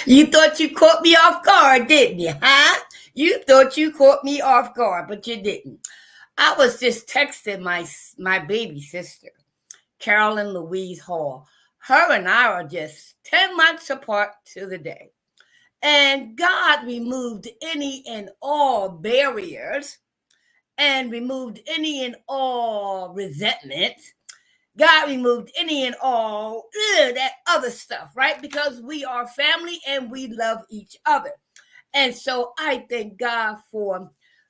You thought you caught me off guard, didn't you? Huh? You thought you caught me off guard, but you didn't. I was just texting my baby sister, Carolyn Louise Hall. Her and I are just 10 months apart to the day. And God removed any and all barriers and removed any and all resentment. God removed any and all that other stuff, right? Because we are family and we love each other. And so I thank God for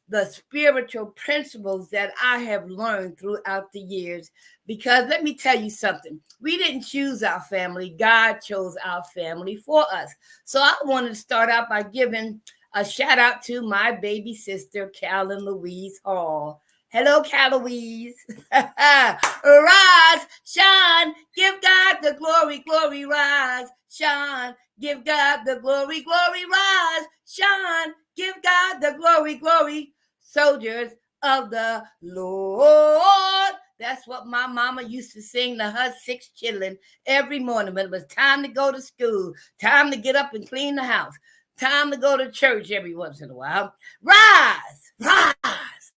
the spiritual principles that I have learned throughout the years. Because let me tell you something, we didn't choose our family, God chose our family for us. So I want to start out by giving a shout out to my baby sister, Carolyn Louise Hall. Hello, Cal Louise. Rise, shine, give God the glory, glory, rise, shine. Give God the glory, glory, rise, shine. Give God the glory, glory, soldiers of the Lord. That's what my mama used to sing to her 6 children every morning when it was time to go to school, time to get up and clean the house, time to go to church every once in a while. Rise, rise,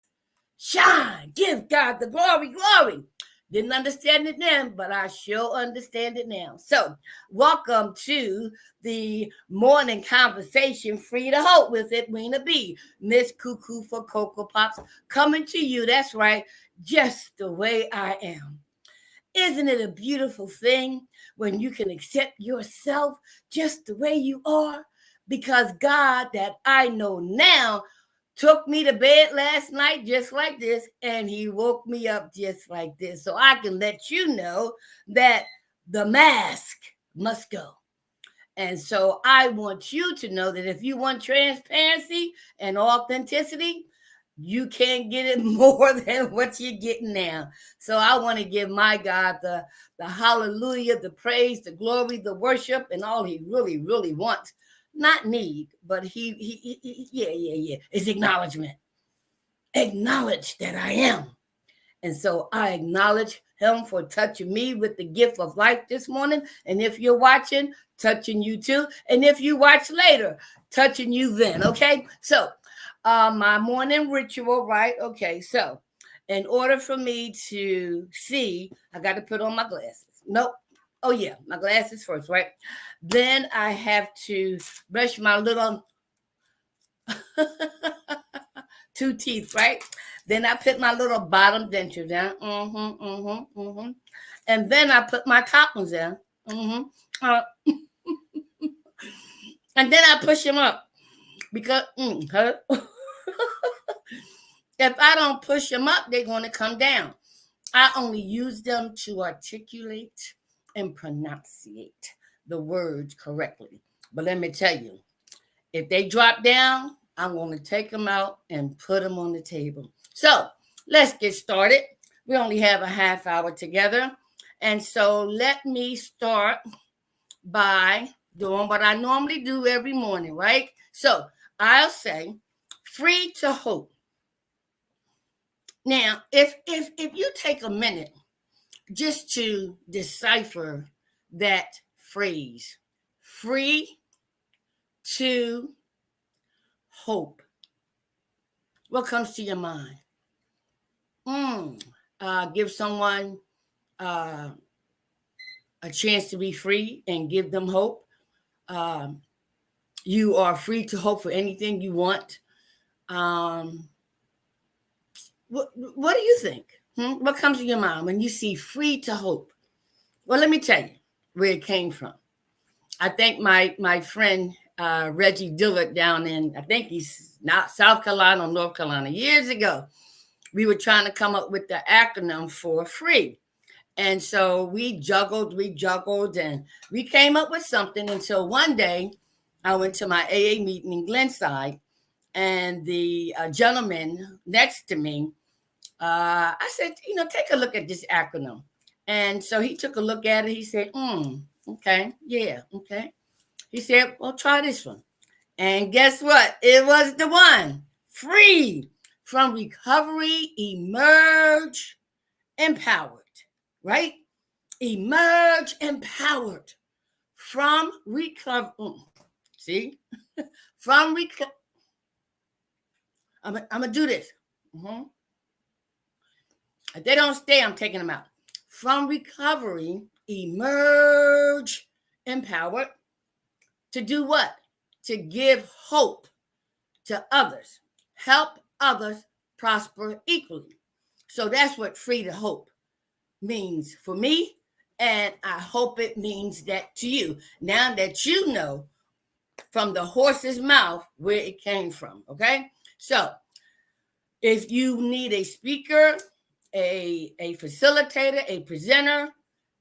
shine, give God the glory, glory. Didn't understand it then, but I sure understand it now. So, welcome to the morning conversation, Free to Hope with Edwina B, Miss Cuckoo for Cocoa Pops, coming to you, that's right, just the way I am. Isn't it a beautiful thing when you can accept yourself just the way you are? Because God, that I know now, took me to bed last night just like this, and he woke me up just like this. So I can let you know that the mask must go. And so I want you to know that if you want transparency and authenticity, you can't get it more than what you're getting now. So I want to give my God the hallelujah, the praise, the glory, the worship, and all he really, really wants. Not need, but yeah. It's acknowledgement. Acknowledge that I am. And so I acknowledge him for touching me with the gift of life this morning. And if you're watching, touching you too. And if you watch later, touching you then. Okay. So my morning ritual, right? Okay. So in order for me to see, I got to put on my glasses. Nope. Oh, yeah, my glasses first, right? Then I have to brush my little 2 teeth, right? Then I put my little bottom denture down. And then I put my top ones down. And then I push them up because if I don't push them up, they're going to come down. I only use them to articulate and pronunciate the words correctly. But let me tell you, if they drop down, I'm going to take them out and put them on the table. So let's get started. We only have a half hour together. And so let me start by doing what I normally do every morning, right? So I'll say, free to hope. Now, if you take a minute just to decipher that phrase, free to hope, what comes to your mind? Give someone a chance to be free and give them hope. You are free to hope for anything you want. What do you think? What comes to your mind when you see free to hope? Well, let me tell you where it came from. I think my friend Reggie Dillard down in, I think he's not South Carolina or North Carolina, years ago, we were trying to come up with the acronym for free. And so we juggled, and we came up with something until one day I went to my AA meeting in Glenside, and the gentleman next to me, I said, take a look at this acronym. And so he took a look at it. He said, okay, yeah, okay. He said, well, try this one. And guess what? It was the one. Free from recovery, emerge empowered, right? Emerge empowered. from recover. See, from recover. I'm gonna do this. If they don't stay, I'm taking them out. From recovery, emerge empowered to do what? To give hope to others, help others prosper equally. So that's what free to hope means for me, and I hope it means that to you. Now that you know from the horse's mouth where it came from, okay? So if you need a speaker, a facilitator, a presenter,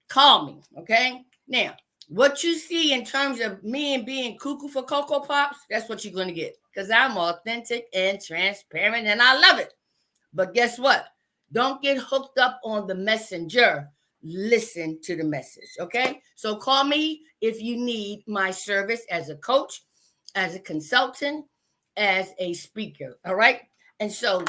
call me, okay? Now, what you see in terms of me and being cuckoo for Cocoa Pops, that's what you're going to get, because I'm authentic and transparent, and I love it. But guess what? Don't get hooked up on the messenger. Listen to the message, okay? So call me if you need my service as a coach, as a consultant, as a speaker, all right? And so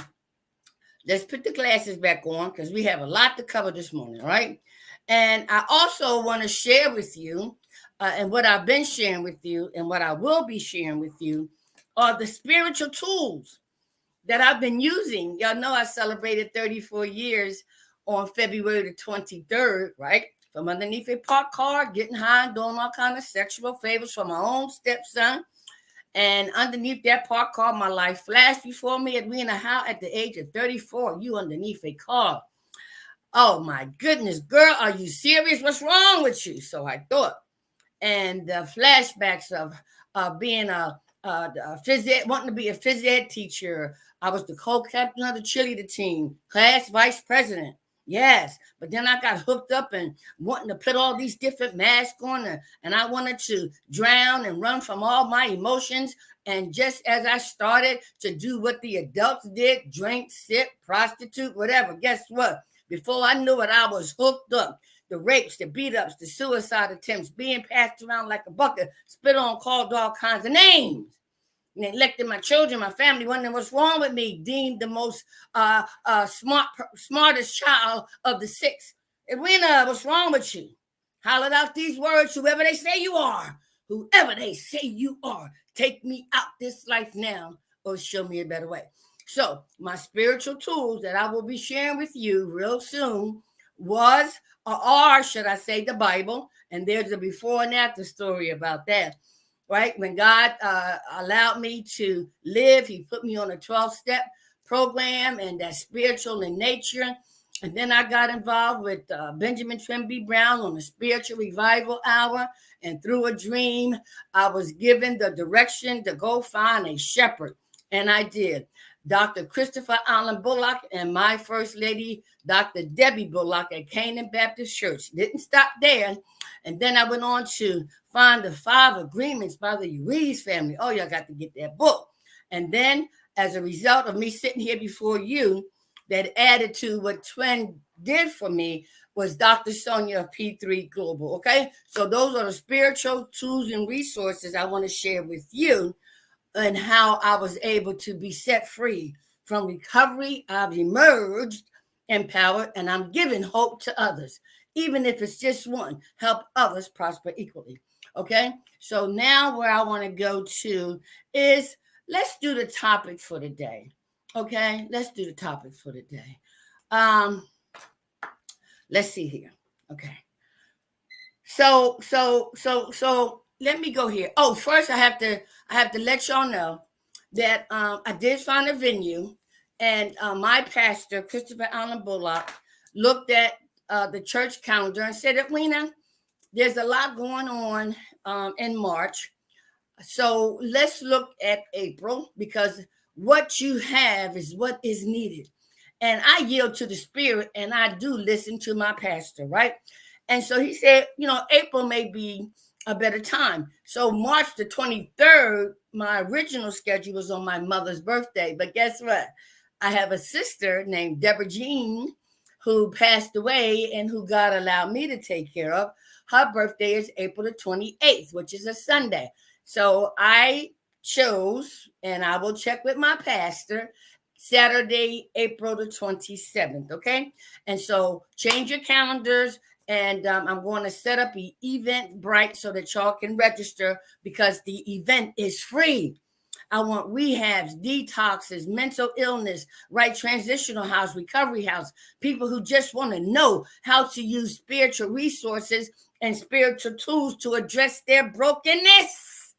let's put the glasses back on because we have a lot to cover this morning, all right? And I also want to share with you, and what I've been sharing with you and what I will be sharing with you are the spiritual tools that I've been using. Y'all know I celebrated 34 years on February the 23rd, right? From underneath a parked car, getting high and doing all kind of sexual favors for my own stepson. And underneath that parked car, my life flashed before me. Edwina, how at the age of 34, you underneath a car? Oh my goodness, girl, are you serious? What's wrong with you? So I thought. And the flashbacks of being a phys ed, wanting to be a phys ed teacher. I was the co-captain of the cheerleader team, class vice president. Yes, but then I got hooked up and wanting to put all these different masks on, and I wanted to drown and run from all my emotions. And just as I started to do what the adults did, drink, sip, prostitute, whatever, guess what? Before I knew it, I was hooked up. The rapes, the beat-ups, the suicide attempts, being passed around like a bucket, spit on, called all kinds of names. Neglected my children, my family, wondering what's wrong with me, deemed the most smartest child of the six. Edwina, what's wrong with you? Hollered out these words, whoever they say you are, whoever they say you are, take me out this life now or show me a better way. So my spiritual tools that I will be sharing with you real soon was, or are, should I say, the Bible. And there's a before and after story about that. Right? When God allowed me to live, he put me on a 12-step program, and that's spiritual in nature. And then I got involved with Benjamin Trimby Brown on the Spiritual Revival Hour. And through a dream, I was given the direction to go find a shepherd. And I did. Dr. Christopher Allen Bullock and my first lady, Dr. Debbie Bullock at Canaan Baptist Church. Didn't stop there. And then I went on to find the 5 agreements by the Ruiz family. Oh, y'all got to get that book. And then as a result of me sitting here before you, that added to what Twin did for me was Dr. Sonia of P3 Global. Okay. So those are the spiritual tools and resources I want to share with you, and how I was able to be set free from recovery. I've emerged empowered, and I'm giving hope to others, even if it's just one. Help others prosper equally. Okay, so now where I want to go to is, let's do the topic for the day. Okay, let's do the topic for the day. Let's see here. Okay, so let me go here. Oh, first I have to let y'all know that I did find a venue, and my pastor, Christopher Allen Bullock, looked at the church calendar and said, Edwina, there's a lot going on in March. So let's look at April, because what you have is what is needed. And I yield to the Spirit, and I do listen to my pastor, right? And so he said, April may be a better time. So March the 23rd, my original schedule was on my mother's birthday. But guess what? I have a sister named Deborah Jean who passed away and who God allowed me to take care of. Her birthday is April the 28th, which is a Sunday. So I chose, and I will check with my pastor, Saturday, April the 27th, okay? And so change your calendars And I'm going to set up an Eventbrite so that y'all can register because the event is free. I want rehabs, detoxes, mental illness, right? Transitional house, recovery house, people who just want to know how to use spiritual resources and spiritual tools to address their brokenness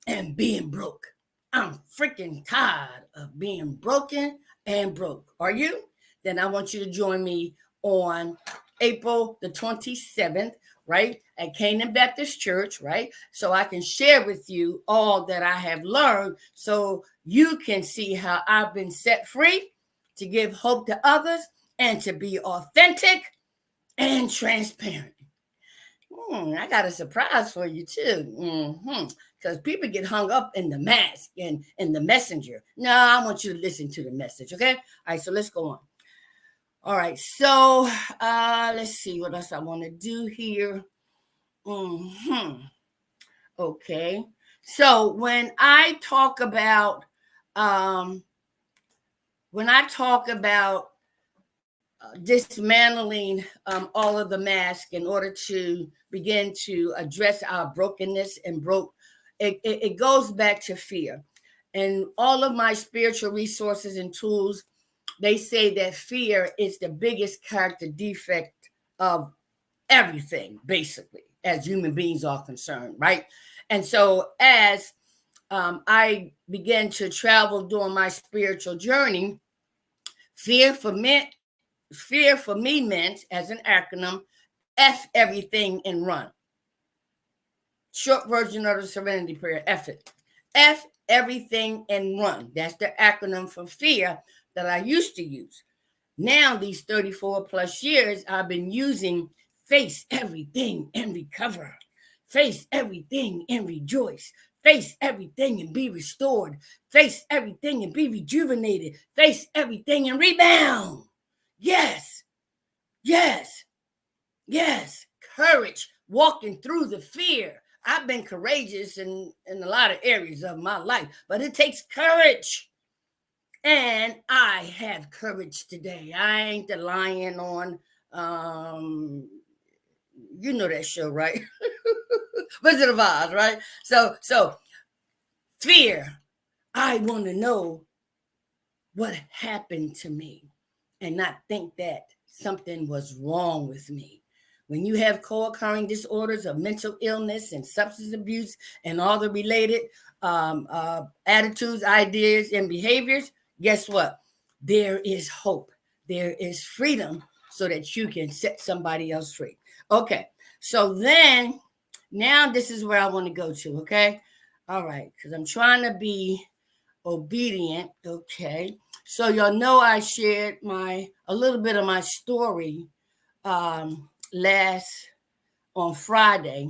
and being broke. I'm freaking tired of being broken and broke. Are you? Then I want you to join me on April the 27th, right, at Canaan Baptist Church, right? So I can share with you all that I have learned so you can see how I've been set free to give hope to others and to be authentic and transparent. I got a surprise for you too. Because people get hung up in the mask and in the messenger. No, I want you to listen to the message, okay? All right, so let's go on. All right, so let's see what else I want to do here. Okay, so when I talk about dismantling all of the mask in order to begin to address our brokenness and it goes back to fear. And all of my spiritual resources and tools, they say that fear is the biggest character defect of everything, basically, as human beings are concerned, right? And so as I began to travel during my spiritual journey, fear for me meant, as an acronym, F everything and run. Short version of the Serenity Prayer, F it. F everything and run. That's the acronym for fear that I used to use. Now, these 34 plus years, I've been using face everything and recover. Face everything and rejoice. Face everything and be restored. Face everything and be rejuvenated. Face everything and rebound. Yes, yes, yes. Courage, walking through the fear. I've been courageous in a lot of areas of my life, but it takes courage. And I have courage today. I ain't the lion on, you know that show, right? Wizard of Oz, right? So fear. I want to know what happened to me and not think that something was wrong with me. When you have co-occurring disorders of mental illness and substance abuse and all the related attitudes, ideas, and behaviors, guess what? There is hope. There is freedom so that you can set somebody else free. Okay, so then now this is where I want to go to, okay? All right, because I'm trying to be obedient, okay? So y'all know I shared a little bit of my story on Friday,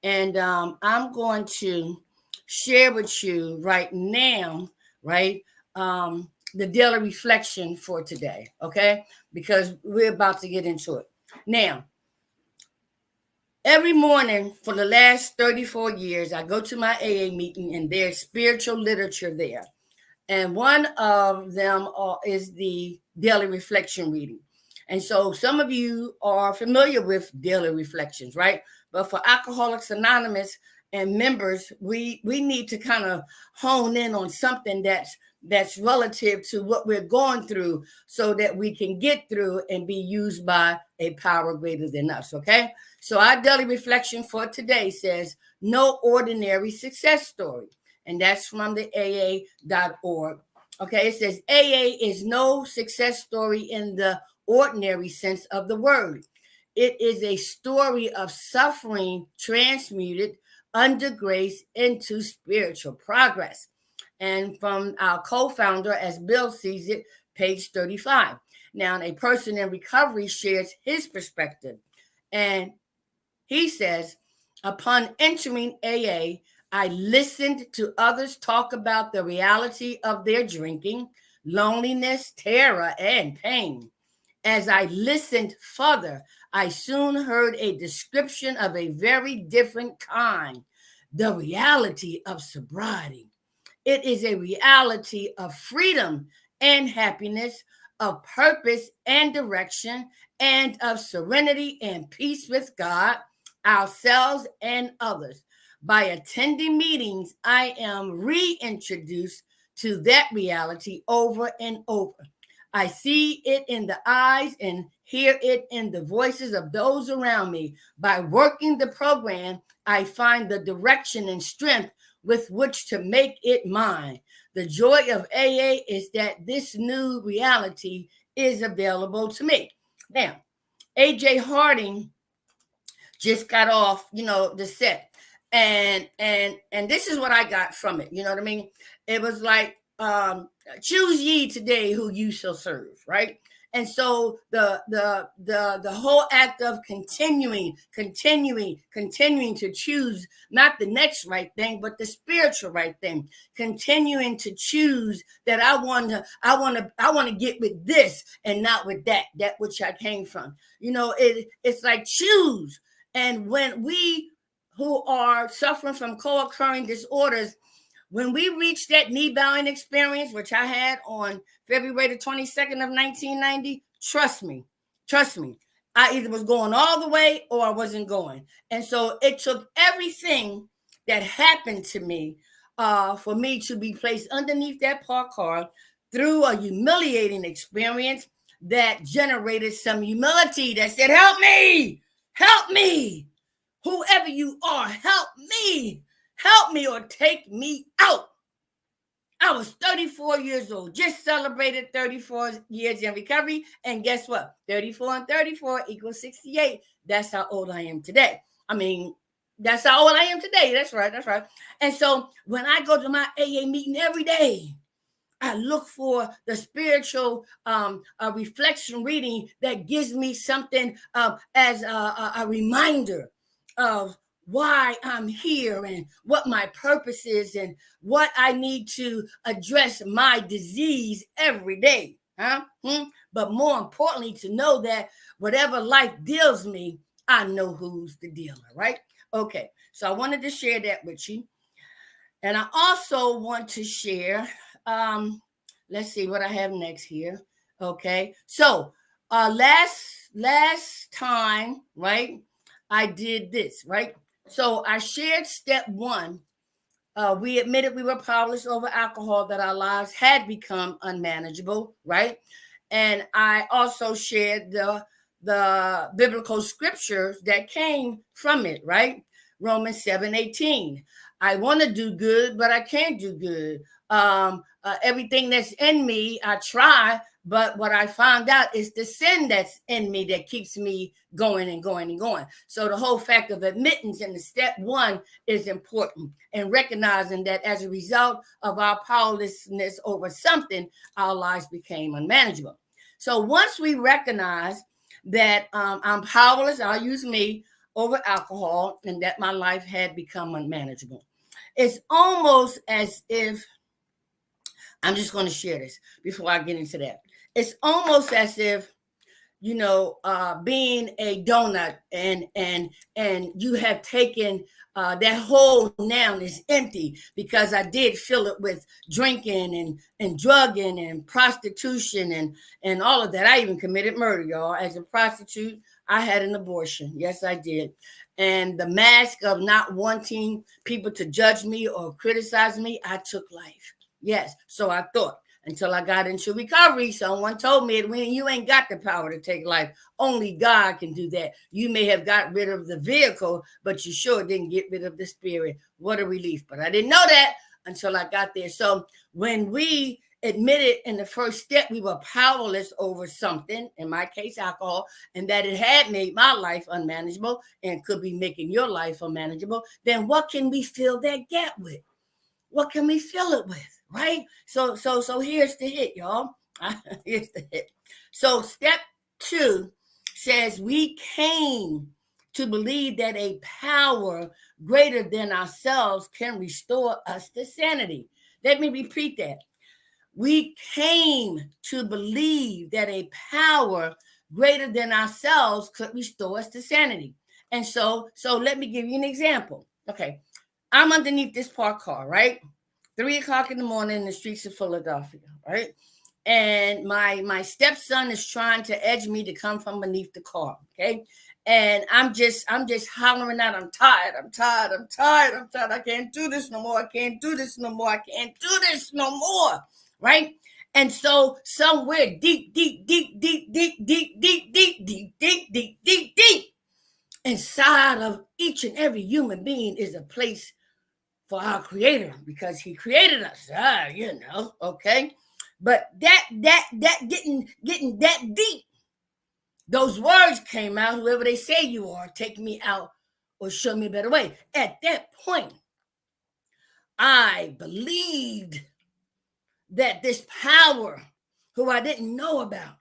and I'm going to share with you right now, right, the daily reflection for today, okay? Because we're about to get into it. Now, every morning for the last 34 years, I go to my AA meeting and there's spiritual literature there. And one of them is the daily reflection reading. And so some of you are familiar with daily reflections, right? But for Alcoholics Anonymous and members, we need to kind of hone in on something that's relative to what we're going through so that we can get through and be used by a power greater than us, okay? So our daily reflection for today says, no ordinary success story. And that's from the AA.org. Okay, it says AA is no success story in the ordinary sense of the word. It is a story of suffering transmuted under grace into spiritual progress. And from our co-founder, as Bill sees it, page 35. Now, a person in recovery shares his perspective. And he says, upon entering AA, I listened to others talk about the reality of their drinking, loneliness, terror, and pain. As I listened further, I soon heard a description of a very different kind, the reality of sobriety. It is a reality of freedom and happiness, of purpose and direction, and of serenity and peace with God, ourselves, and others. By attending meetings, I am reintroduced to that reality over and over. I see it in the eyes and hear it in the voices of those around me. By working the program, I find the direction and strength with which to make it mine. The joy of AA is that this new reality is available to me. Now, AJ Harding just got off, the set. And this is what I got from it. You know what I mean? It was like, choose ye today who you shall serve, right? And so the whole act of continuing to choose not the next right thing, but the spiritual right thing, continuing to choose that I want to get with this and not with that which I came from. It's like choose. And when we who are suffering from co-occurring disorders, when we reach that knee bowing experience, which I had on February the 22nd of 1990, trust me, I either was going all the way or I wasn't going. And so it took everything that happened to me for me to be placed underneath that parked car through a humiliating experience that generated some humility that said, help me, whoever you are, help me or take me out. I was 34 years old, just celebrated 34 years in recovery. And guess what? 34 and 34 equals 68. That's how old I am today. That's how old I am today. That's right. And so when I go to my AA meeting every day, I look for the spiritual reflection reading that gives me something as a reminder of why I'm here and what my purpose is and what I need to address my disease every day. But more importantly, to know that whatever life deals me, I know who's the dealer, right? Okay, so I wanted to share that with you. And I also want to share, let's see what I have next here. Okay, so last time, right, I did this, right? So I shared step one. We admitted we were powerless over alcohol, that our lives had become unmanageable, right? And I also shared the biblical scriptures that came from it, right? Romans 7:18. I want to do good, but I can't do good. Everything that's in me, I try, but what I found out is the sin that's in me that keeps me going and going and going. So the whole fact of admittance in the step one is important, and recognizing that as a result of our powerlessness over something, our lives became unmanageable. So once we recognize that I'm powerless, I'll use me, over alcohol, and that my life had become unmanageable, it's almost as if, I'm just going to share this before I get into that. It's almost as if, being a donut and you have taken that hole now is empty, because I did fill it with drinking and drugging and prostitution and all of that. I even committed murder, y'all. As a prostitute, I had an abortion. Yes, I did. And the mask of not wanting people to judge me or criticize me, I took life. Yes, so I thought, until I got into recovery. Someone told me, Edwina, you ain't got the power to take life. Only God can do that. You may have got rid of the vehicle, but you sure didn't get rid of the spirit. What a relief. But I didn't know that until I got there. So when we admitted in the first step we were powerless over something, in my case, alcohol, and that it had made my life unmanageable and could be making your life unmanageable, then what can we fill that gap with? What can we fill it with? Right? So here's the hit, y'all. Here's the hit. So step two says we came to believe that a power greater than ourselves can restore us to sanity. Let me repeat that. We came to believe that a power greater than ourselves could restore us to sanity. And so let me give you an example. Okay. I'm underneath this parked car, right? 3 o'clock in the morning in the streets of Philadelphia, right? and my stepson is trying to edge me to come from beneath the car. Okay. And I'm just hollering out, I'm tired. I can't do this no more. I can't do this no more. Right? And so somewhere deep inside of each and every human being is a place for our creator, because he created us. Okay. But that getting that deep, those words came out, whoever they say you are, take me out or show me a better way. At that point, I believed that this power, who I didn't know about,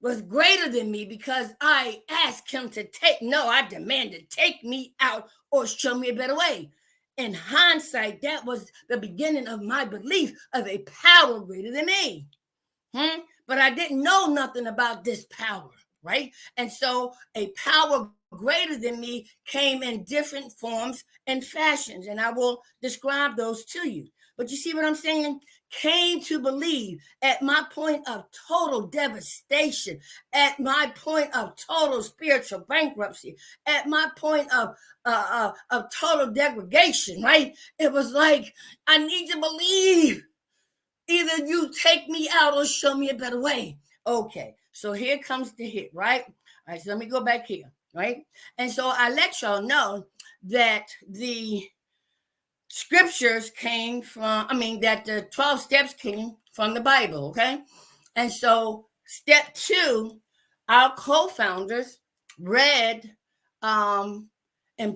was greater than me, because I asked him to I demanded, take me out or show me a better way. In hindsight, that was the beginning of my belief of a power greater than me. But I didn't know nothing about this power, right? And so a power greater than me came in different forms and fashions, and I will describe those to you. But you see what I'm saying? Came to believe at my point of total devastation, at my point of total spiritual bankruptcy, at my point of total degradation, right? It was like, I need to believe. Either you take me out or show me a better way. Okay, so here comes the hit, right? All right, so let me go back here, right? And so I let y'all know that the scriptures came from, that the 12 steps came from the Bible, okay? And so step 2, our co-founders read and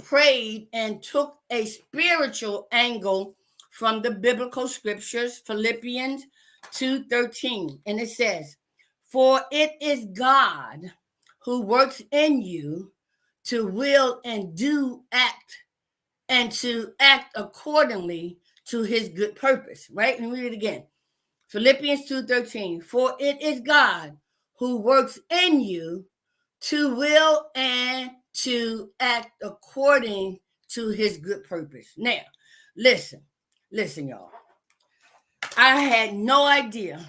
prayed and took a spiritual angle from the biblical scriptures, Philippians 2:13. And it says, for it is God who works in you to will and do act, and to act accordingly to his good purpose. Right? And read it again. Philippians 2:13. For it is God who works in you to will and to act according to his good purpose. Now, listen, y'all. I had no idea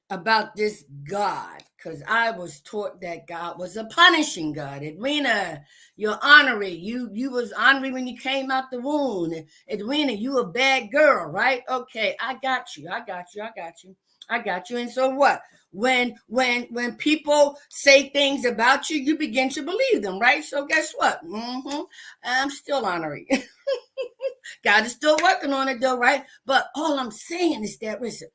about this God, because I was taught that God was a punishing God. Edwina, you're ornery. You was ornery when you came out the womb. Edwina, you a bad girl, right? Okay, I got you. And so what? When people say things about you, you begin to believe them, right? So guess what? I'm still ornery. God is still working on it though, right? But all I'm saying is that, listen,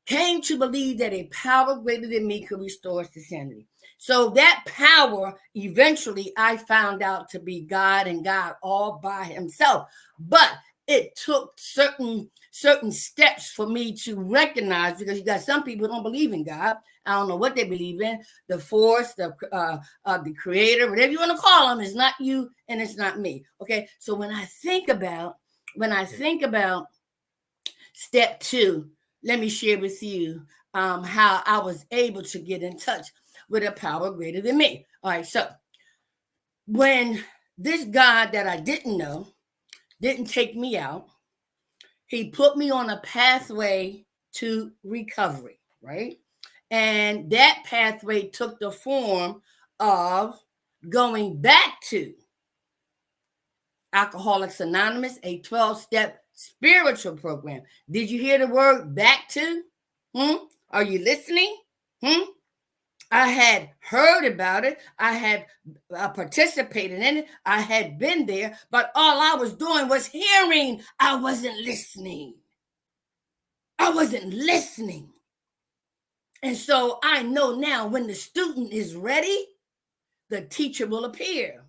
came to believe that a power greater than me could restore us to sanity. So that power, eventually, I found out to be God, and God all by himself. But it took certain steps for me to recognize, because you got some people who don't believe in God. I don't know what they believe in. The force, the creator, whatever you want to call them, is not you and it's not me. Okay, so when I think about step 2, let me share with you how I was able to get in touch with a power greater than me. All right, so when this God that I didn't know didn't take me out, he put me on a pathway to recovery, right? And that pathway took the form of going back to Alcoholics Anonymous, a 12-step spiritual program. Did you hear the word back to? Are you listening? I had heard about it. I had participated in it. I had been there, but all I was doing was hearing. I wasn't listening. And so I know now, when the student is ready, the teacher will appear.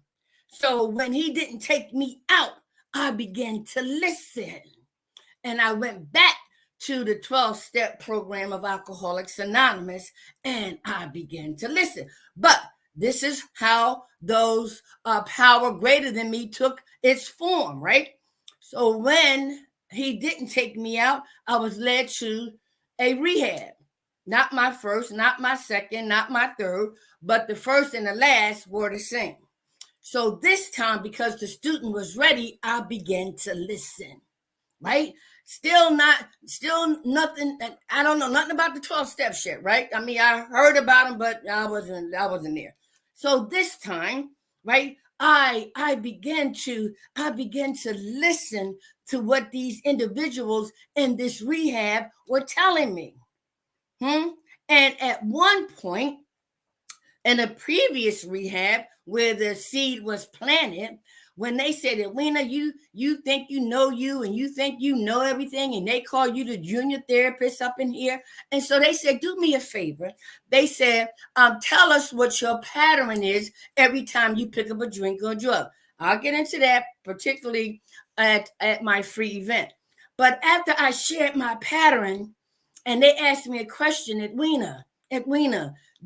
So when he didn't take me out, I began to listen. And I went back to the 12-step program of Alcoholics Anonymous, and I began to listen. But this is how those power greater than me took its form, right? So when he didn't take me out, I was led to a rehab. Not my first, not my second, not my third, but the first and the last were the same. So this time, because the student was ready, I began to listen, right? Still nothing. I don't know nothing about the 12 steps yet, right? I mean, I heard about them, but I wasn't there. So this time, right, I began to listen to what these individuals in this rehab were telling me. And at one point in a previous rehab where the seed was planted, when they said, Edwina, you think you know you and you think you know everything, and they call you the junior therapist up in here. And so they said, do me a favor. They said, tell us what your pattern is every time you pick up a drink or a drug. I'll get into that, particularly at my free event. But after I shared my pattern, and they asked me a question, Edwina,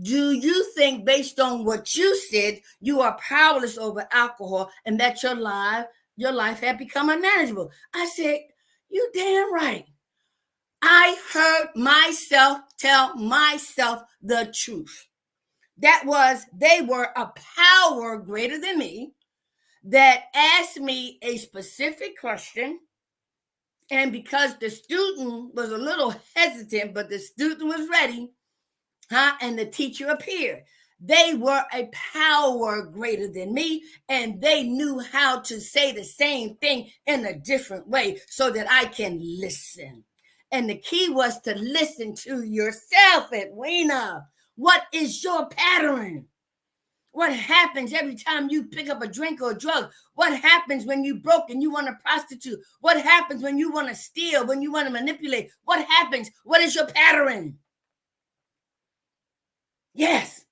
do you think, based on what you said, you are powerless over alcohol and that your life had become unmanageable? I said, you damn right. I heard myself tell myself the truth. That was, they were a power greater than me that asked me a specific question. And because the student was a little hesitant, but the student was ready, and the teacher appeared. They were a power greater than me, and they knew how to say the same thing in a different way so that I can listen. And the key was to listen to yourself, Edwina. What is your pattern? What happens every time you pick up a drink or a drug? What happens when you broke and you want to prostitute? What happens when you want to steal, when you want to manipulate? What happens? What is your pattern? Yes.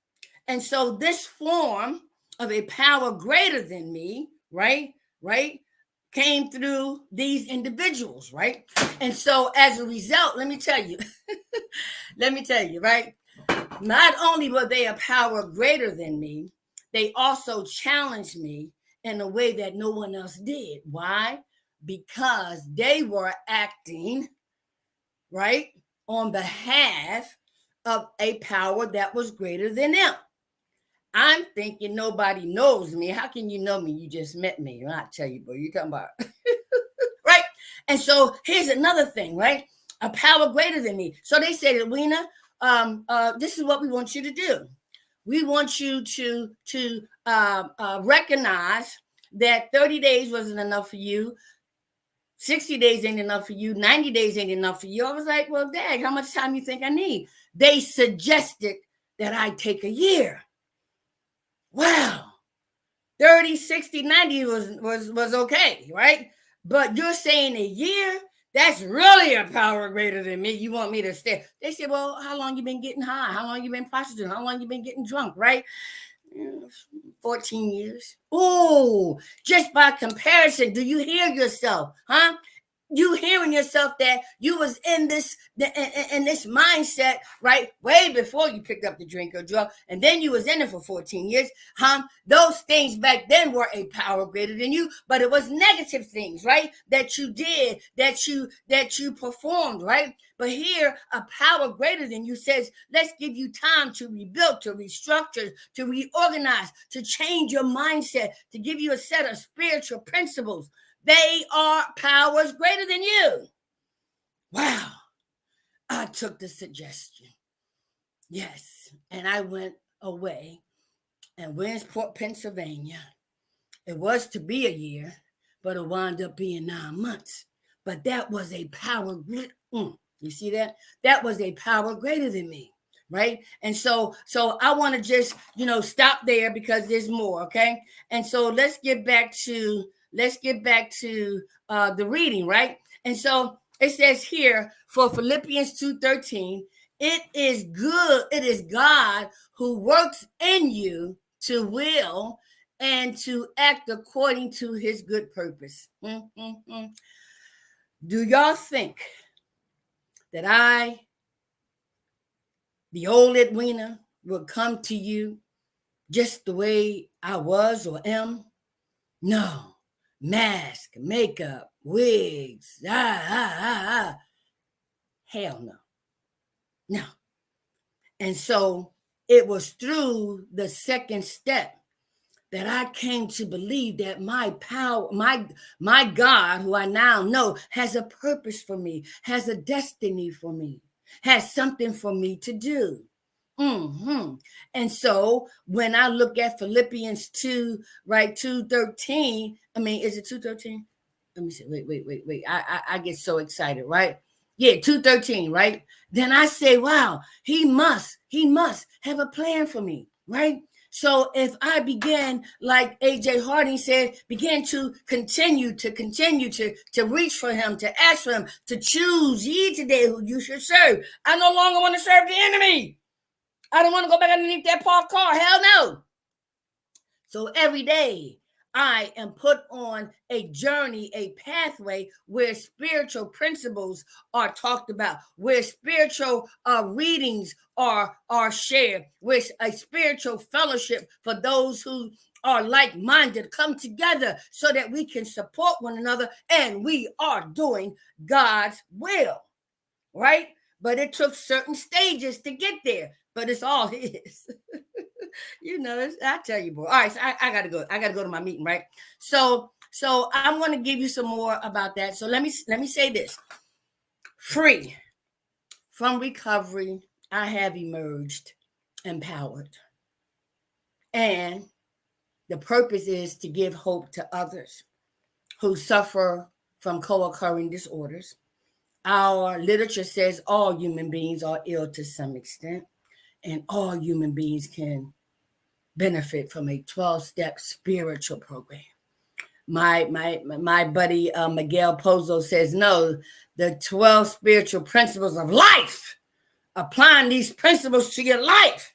And so this form of a power greater than me, right, came through these individuals, right? And so as a result, let me tell you, right? Not only were they a power greater than me, they also challenged me in a way that no one else did. Why? Because they were acting, right, on behalf of a power that was greater than them. I'm thinking nobody knows me. How can you know me? You just met me. I'll tell you, but you're talking about, right? And so here's another thing, right? A power greater than me. So they said, Edwina, this is what we want you to do. We want you to recognize that 30 days wasn't enough for you. 60 days ain't enough for you. 90 days ain't enough for you. I was like, well, Dad, how much time you think I need? They suggested that I take a year. Wow. 30, 60, 90 was okay, right? But you're saying a year? That's really a power greater than me. You want me to stay? They said, well, how long you been getting high? How long you been prostituting? How long you been getting drunk, right? 14 years. Oh, just by comparison, do you hear yourself? You hearing yourself that you was in this mindset, right, way before you picked up the drink or drug, and then you was in it for 14 years. Those things back then were a power greater than you, but it was negative things, right, that you did, that you performed, right? But here, a power greater than you says, let's give you time to rebuild, to restructure, to reorganize, to change your mindset, to give you a set of spiritual principles. They are powers greater than you. Wow. I took the suggestion. Yes. And I went away in Williamsport, Pennsylvania. It was to be a year, but it wound up being 9 months. But that was a power. You see that? That was a power greater than me. Right. And so I want to just, stop there because there's more. Okay. And so let's get back to the reading, right? And so it says here for Philippians 2:13, it is God who works in you to will and to act according to his good purpose. Do y'all think that the old Edwina, will come to you just the way I was or am? No. Mask, makeup, wigs, Hell no. No. And so it was through the second step that I came to believe that my power, my God, who I now know, has a purpose for me, has a destiny for me, has something for me to do. And so when I look at Philippians 2, right, 2:13, I mean, is it 2:13? Let me see. Wait. I get so excited, right? Yeah, 2:13, right? Then I say, wow, he must have a plan for me, right? So if I begin, like A.J. Harding said, begin to continue to reach for him, to ask for him, to choose ye today who you should serve. I no longer want to serve the enemy. I don't want to go back underneath that parked car. Hell no. So every day I am put on a journey, a pathway where spiritual principles are talked about, where spiritual readings are shared, where a spiritual fellowship for those who are like-minded come together so that we can support one another and we are doing God's will, right? But it took certain stages to get there, but it's all his. I tell you, boy. All right, so I gotta go. I gotta go to my meeting, right? So I'm gonna give you some more about that. So let me say this: free from recovery, I have emerged empowered, and the purpose is to give hope to others who suffer from co-occurring disorders. Our literature says all human beings are ill to some extent, and all human beings can benefit from a 12-step spiritual program. My buddy Miguel Pozo says, no, the 12 spiritual principles of life, applying these principles to your life,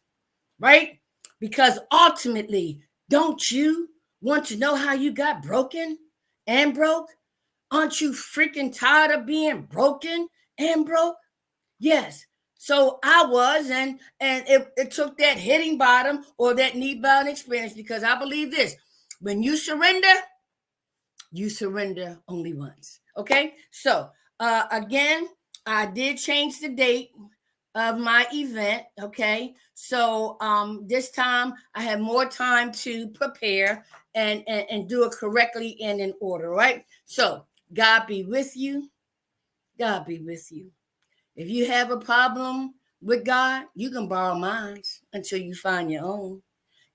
right? Because ultimately, don't you want to know how you got broken and broke? Aren't you freaking tired of being broken and broke? Yes. So I was, and it took that hitting bottom or that knee bound experience, because I believe this: when you surrender only once. Okay. So again, I did change the date of my event. Okay. So this time I have more time to prepare and do it correctly and in order. Right. So God be with you. God be with you. If you have a problem with God, you can borrow mine until you find your own.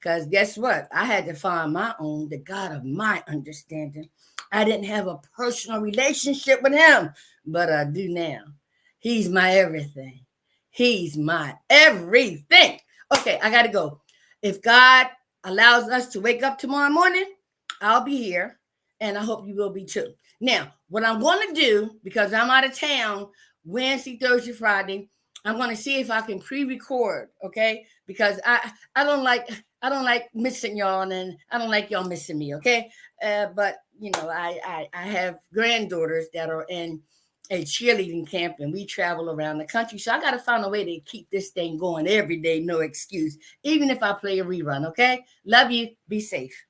Because guess what? I had to find my own, the God of my understanding. I didn't have a personal relationship with him, but I do now. He's my everything. He's my everything. Okay, I got to go. If God allows us to wake up tomorrow morning, I'll be here, and I hope you will be too. Now, what I'm going to do, because I'm out of town Wednesday, Thursday, Friday, I'm going to see if I can pre-record, okay? Because I don't like missing y'all, and I don't like y'all missing me, okay? But I have granddaughters that are in a cheerleading camp, and we travel around the country, so I got to find a way to keep this thing going every day, no excuse, even if I play a rerun, okay? Love you. Be safe.